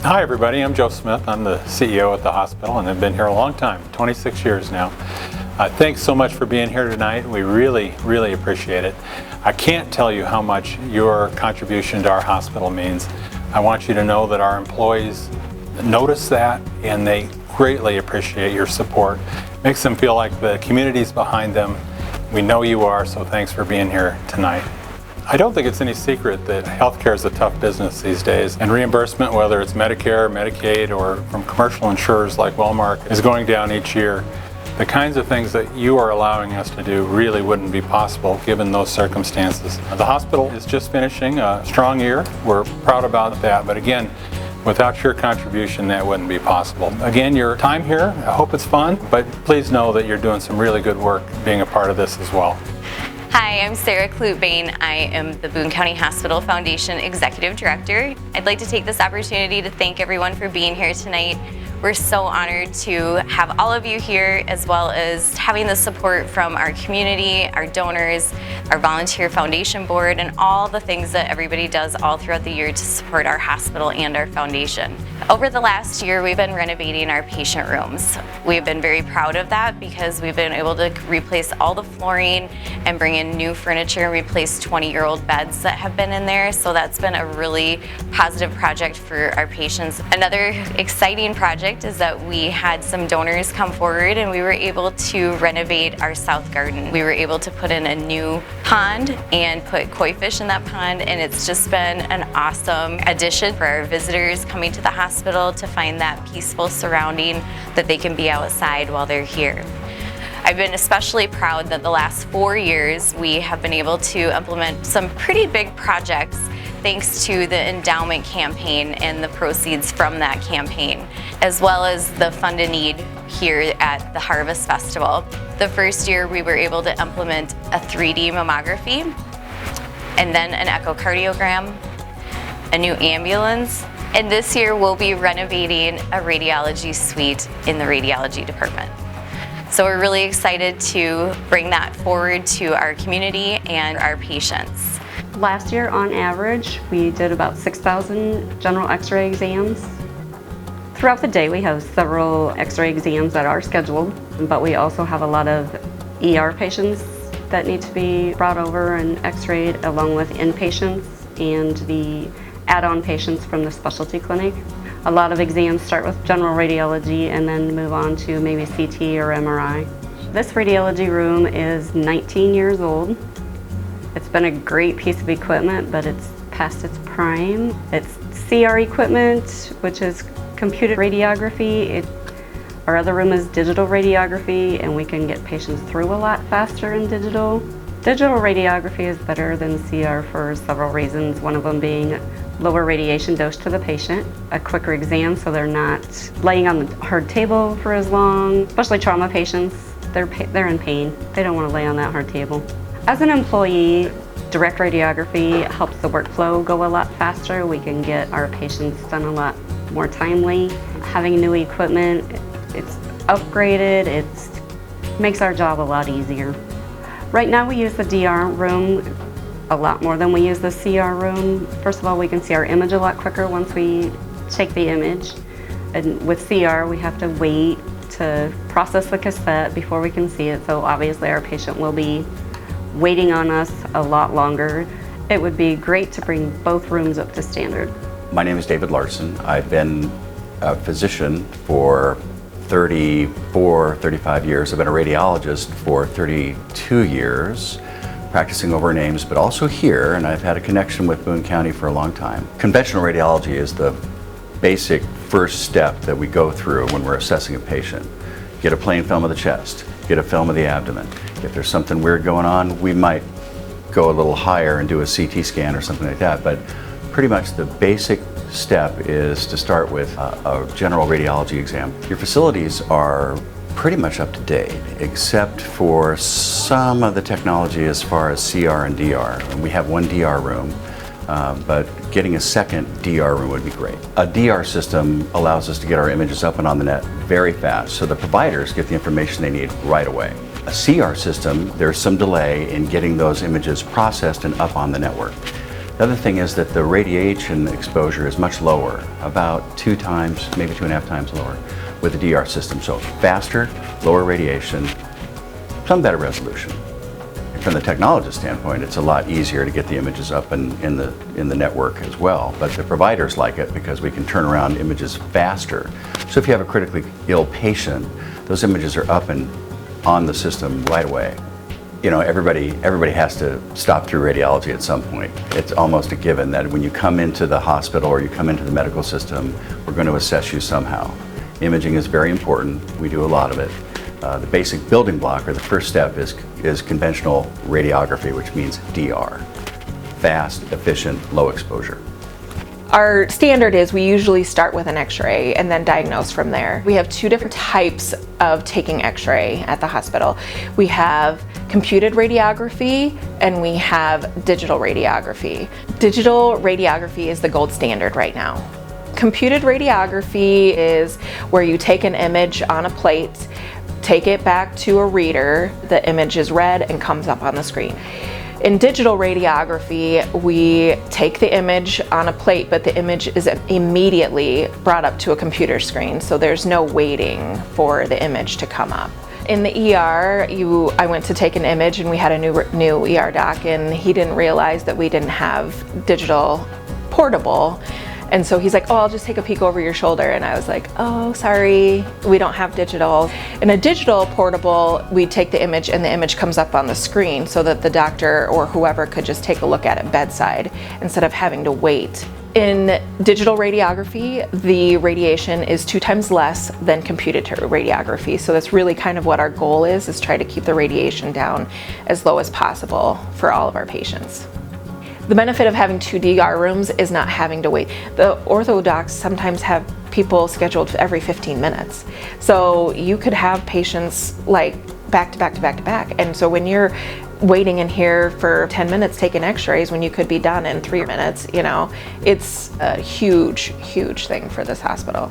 Hi everybody, I'm Joe Smith. I'm the CEO at the hospital and I've been here a long time, 26 years now. Thanks so much for being here tonight. We really appreciate it. I can't tell you how much your contribution to our hospital means. I want you to know that our employees notice that and they greatly appreciate your support. Makes them feel like the community's behind them. We know you are, so thanks for being here tonight. I don't think it's any secret that healthcare is a tough business these days, and reimbursement, whether it's Medicare, Medicaid, or from commercial insurers like Wellmark, is going down each year. The kinds of things that you are allowing us to do really wouldn't be possible given those circumstances. The hospital is just finishing a strong year. We're proud about that, but again, without your contribution, that wouldn't be possible. Again, your time here, I hope it's fun, but please know that you're doing some really good work being a part of this as well. Hi, I'm Sarah Klune. I am the Boone County Hospital Foundation Executive Director. I'd like to take this opportunity to thank everyone for being here tonight. We're so honored to have all of you here, as well as having the support from our community, our donors, our volunteer foundation board, and all the things that everybody does all throughout the year to support our hospital and our foundation. Over the last year, we've been renovating our patient rooms. We've been very proud of that because we've been able to replace all the flooring and bring in new furniture and replace 20-year-old beds that have been in there. So that's been a really positive project for our patients. Another exciting project is that we had some donors come forward and we were able to renovate our south garden. We were able to put in a new pond and put koi fish in that pond, and it's just been an awesome addition for our visitors coming to the hospital to find that peaceful surrounding that they can be outside while they're here. I've been especially proud that the last 4 years we have been able to implement some pretty big projects thanks to the endowment campaign and the proceeds from that campaign, as well as the Fund a Need here at the Harvest Festival. The first year we were able to implement a 3D mammography, and then an echocardiogram, a new ambulance, and this year we'll be renovating a radiology suite in the radiology department. So we're really excited to bring that forward to our community and our patients. Last year, on average, we did about 6,000 general x-ray exams. Throughout the day, we have several x-ray exams that are scheduled, but we also have a lot of ER patients that need to be brought over and x-rayed, along with inpatients and the add-on patients from the specialty clinic. A lot of exams start with general radiology and then move on to maybe CT or MRI. This radiology room is 19 years old. It's been a great piece of equipment, but it's past its prime. It's CR equipment, which is computed radiography. Our other room is digital radiography, and we can get patients through a lot faster in digital. Digital radiography is better than CR for several reasons, one of them being lower radiation dose to the patient, a quicker exam so they're not laying on the hard table for as long, especially trauma patients. They're in pain. They don't want to lay on that hard table. As an employee, direct radiography helps the workflow go a lot faster. We can get our patients done a lot more timely. Having new equipment, it's upgraded, it makes our job a lot easier. Right now we use the DR room a lot more than we use the CR room. First of all, we can see our image a lot quicker once we take the image. And with CR, we have to wait to process the cassette before we can see it, so obviously our patient will be waiting on us a lot longer. It would be great to bring both rooms up to standard. My name is David Larson. I've been a physician for 35 years. I've been a radiologist for 32 years, practicing over in Ames, but also here, and I've had a connection with Boone County for a long time. Conventional radiology is the basic first step that we go through when we're assessing a patient. Get a plain film of the chest, get a film of the abdomen. If there's something weird going on, we might go a little higher and do a CT scan or something like that, but pretty much the basic step is to start with a general radiology exam. Your facilities are pretty much up to date, except for some of the technology as far as CR and DR. And we have one DR room, but getting a second DR room would be great. A DR system allows us to get our images up and on the net very fast, so the providers get the information they need right away. A CR system, there's some delay in getting those images processed and up on the network. The other thing is that the radiation exposure is much lower, about 2 times, maybe 2.5 times lower with the DR system. So faster, lower radiation, some better resolution. And from the technologist standpoint, it's a lot easier to get the images up in the network as well. But the providers like it because we can turn around images faster. So if you have a critically ill patient, those images are up and on the system right away. You know, everybody has to stop through radiology at some point. It's almost a given that when you come into the hospital or you come into the medical system, we're going to assess you somehow. Imaging is very important. We do a lot of it. The basic building block, or the first step, is conventional radiography, which means DR. Fast, efficient, low exposure. Our standard is we usually start with an x-ray and then diagnose from there. We have 2 different types of taking x-ray at the hospital. We have computed radiography and we have digital radiography. Digital radiography is the gold standard right now. Computed radiography is where you take an image on a plate, take it back to a reader, the image is read and comes up on the screen. In digital radiography, we take the image on a plate, but the image is immediately brought up to a computer screen, so there's no waiting for the image to come up. In the ER, I went to take an image and we had a new ER doc, and he didn't realize that we didn't have digital portable. And so he's like, oh, I'll just take a peek over your shoulder. And I was like, oh, sorry, we don't have digital. In a digital portable, we take the image and the image comes up on the screen so that the doctor or whoever could just take a look at it bedside instead of having to wait. In digital radiography, the radiation is 2 times less than computed radiography. So that's really kind of what our goal is try to keep the radiation down as low as possible for all of our patients. The benefit of having 2 DR rooms is not having to wait. The ortho docs sometimes have people scheduled every 15 minutes. So you could have patients like back to back to back to back. And so when you're waiting in here for 10 minutes taking x-rays when you could be done in 3 minutes, you know, it's a huge, huge thing for this hospital.